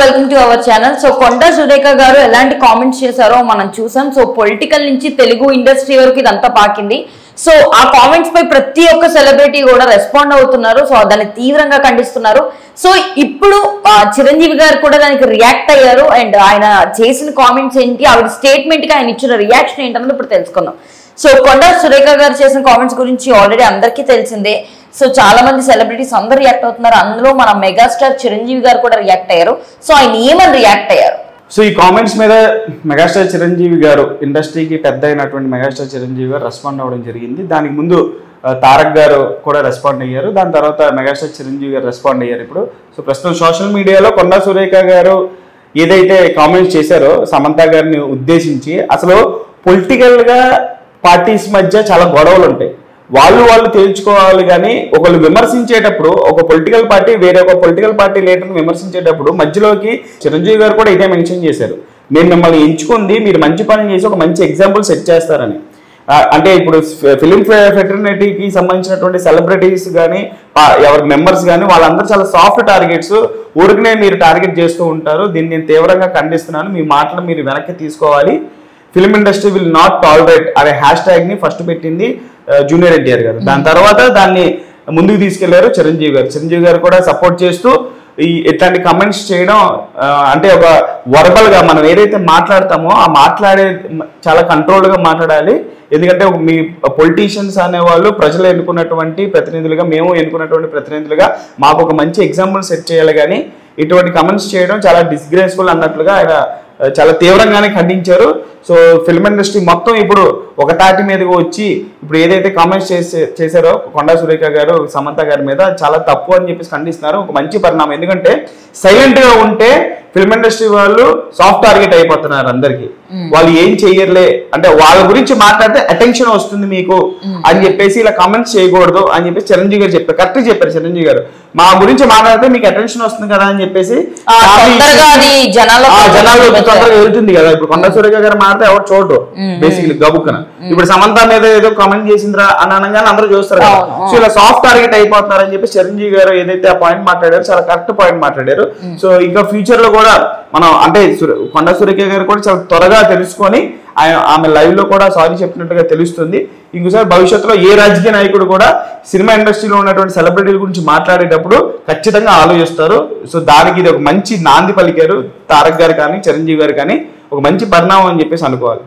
Welcome to our channel. So Konda Surekha గారు ఎలాంటి comments చేశారో మనం చూసాం. సో పొలిటికల్ నుంచి తెలుగు ఇండస్ట్రీ వరకు ఇదంతా పాకింది. సో ఆ కామెంట్స్ పై ప్రతి ఒక్క సెలబ్రిటీ కూడా రెస్పాండ్ అవుతున్నారు. సో దాన్ని తీవ్రంగా ఖండిస్తున్నారు. సో ఇప్పుడు చిరంజీవి గారు కూడా దానికి రియాక్ట్ అయ్యారు. అండ్ ఆయన చేసిన కామెంట్స్ ఏంటి, ఆవిడ స్టేట్మెంట్ కి ఆయన ఇచ్చిన రియాక్షన్ ఏంటన్నది ఇప్పుడు తెలుసుకుందాం. సో కొండా సురేఖ గారు చేసిన కామెంట్స్ గురించి ఆల్రెడీ అందరికీ తెలిసిందే. సో చాలా మంది సెలబ్రిటీస్ అందరు రియాక్ట్ అవుతున్నారు. అందులో మన మెగాస్టార్ చిరంజీవి గారు కూడా రియాక్ట్ అయ్యారు. సో ఆయన ఏమని రియాక్ట్ అయ్యారు? సో ఈ కామెంట్స్ మీద మెగాస్టార్ చిరంజీవి గారు, ఇండస్ట్రీకి పెద్ద అయినటువంటి మెగాస్టార్ చిరంజీవి గారు రెస్పాండ్ అవ్వడం జరిగింది. దానికి ముందు తారక్ గారు కూడా రెస్పాండ్ అయ్యారు. దాని తర్వాత మెగాస్టార్ చిరంజీవి గారు రెస్పాండ్ అయ్యారు. ఇప్పుడు సో ప్రస్తుతం సోషల్ మీడియాలో కొండా సురేఖ గారు ఏదైతే కామెంట్స్ చేశారో సమంత గారిని ఉద్దేశించి, అసలు పొలిటికల్గా పార్టీస్ మధ్య చాలా గొడవలు ఉంటాయి. వాళ్ళు తేల్చుకోవాలి. కానీ ఒకళ్ళు విమర్శించేటప్పుడు, ఒక పొలిటికల్ పార్టీ వేరే ఒక పొలిటికల్ పార్టీ లీడర్ని విమర్శించేటప్పుడు మధ్యలోకి చిరంజీవి గారు కూడా ఇదే మెన్షన్ చేశారు, నేను మిమ్మల్ని ఎంచుకుంది మీరు మంచి పని చేసి ఒక మంచి ఎగ్జాంపుల్ సెట్ చేస్తారని. అంటే ఇప్పుడు ఫిలిం ఫెటర్నిటీకి సంబంధించినటువంటి సెలబ్రిటీస్ కానీ ఎవరి మెంబర్స్ కానీ వాళ్ళందరూ చాలా సాఫ్ట్ టార్గెట్స్, ఊరికనే మీరు టార్గెట్ చేస్తూ ఉంటారు. దీన్ని నేను తీవ్రంగా ఖండిస్తున్నాను. మీ మాటలు మీరు వెనక్కి తీసుకోవాలి. Film industry will not tolerate అనే హ్యాష్ ని ఫస్ట్ పెట్టింది జూనియర్ ఎన్టీఆర్ గారు. దాని తర్వాత దాన్ని ముందుకు తీసుకెళ్లారు చిరంజీవి గారు కూడా సపోర్ట్ చేస్తూ ఇట్లాంటి కమెంట్స్ చేయడం, అంటే ఒక వర్బల్ గా మనం ఏదైతే మాట్లాడతామో ఆ మాట్లాడే చాలా కంట్రోల్ గా మాట్లాడాలి. ఎందుకంటే మీ పొలిటీషియన్స్ అనేవాళ్ళు ప్రజలు ఎన్నుకున్నటువంటి ప్రతినిధులుగా, మేము ఎన్నుకున్నటువంటి ప్రతినిధులుగా మాకు ఒక మంచి ఎగ్జాంపుల్ సెట్ చేయాలి. కానీ ఇటువంటి కమెంట్స్ చేయడం చాలా డిస్గ్రేస్ఫుల్ అన్నట్లుగా ఆయన చాలా తీవ్రంగానే ఖండించారు. సో ఫిల్మ్ ఇండస్ట్రీ మొత్తం ఇప్పుడు ఒక తాటి మీదకి వచ్చి ఇప్పుడు ఏదైతే కామెంట్స్ చేశారో కొండా సురేఖ గారు సమంత గారి మీద చాలా తప్పు అని చెప్పేసి ఖండిస్తున్నారు. ఒక మంచి పరిణామం. ఎందుకంటే సైలెంట్ గా ఉంటే ఫిల్మ్ ఇండస్ట్రీ వాళ్ళు సాఫ్ట్ టార్గెట్ అయిపోతున్నారు అందరికి. వాళ్ళు ఏం చెయ్యర్లే అంటే వాళ్ళ గురించి మాట్లాడితే అటెన్షన్ వస్తుంది మీకు అని చెప్పేసి ఇలా కామెంట్స్ చేయకూడదు అని చెప్పేసి చిరంజీవి గారు చెప్పారు. కరెక్ట్ చెప్పారు చిరంజీవి గారు, మా గురించి మాట్లాడితే మీకు అటెన్షన్ వస్తుంది కదా అని చెప్పేసి జనాలు తొందరగా వెళ్తుంది కదా. ఇప్పుడు కొండా సురేఖ గారు మాట్లాడితే ఎవరు చూడరు బేసిక్లీ గబుక్కన. ఇప్పుడు సమంత మీద ఏదో కామెంట్ చేసిందిరా అని అనగానే అందరూ చూస్తారు కదా. సో ఇలా సాఫ్ట్ టార్గెట్ అయిపోతున్నారు అని చెప్పి చిరంజీవి గారు ఏదైతే ఆ పాయింట్ మాట్లాడారు చాలా కరెక్ట్ పాయింట్ మాట్లాడారు. సో ఇంకా ఫ్యూచర్ లో కూడా మనం అంటే కొండా సురేఖ గారు కూడా చాలా త్వరగా తెలుసుకొని ఆమె లైవ్ లో కూడా సారీ చెప్పినట్టుగా తెలుస్తుంది. ఇంకోసారి భవిష్యత్తులో ఏ రాజకీయ నాయకుడు కూడా సినిమా ఇండస్ట్రీలో ఉన్నటువంటి సెలబ్రిటీల గురించి మాట్లాడేటప్పుడు ఖచ్చితంగా ఆలోచిస్తారు. సో దానికి ఇది ఒక మంచి నాంది పలికారు తారక్ గారు కానీ చిరంజీవి గారు కానీ. ఒక మంచి పరిణామం అని చెప్పేసి అనుకోవాలి.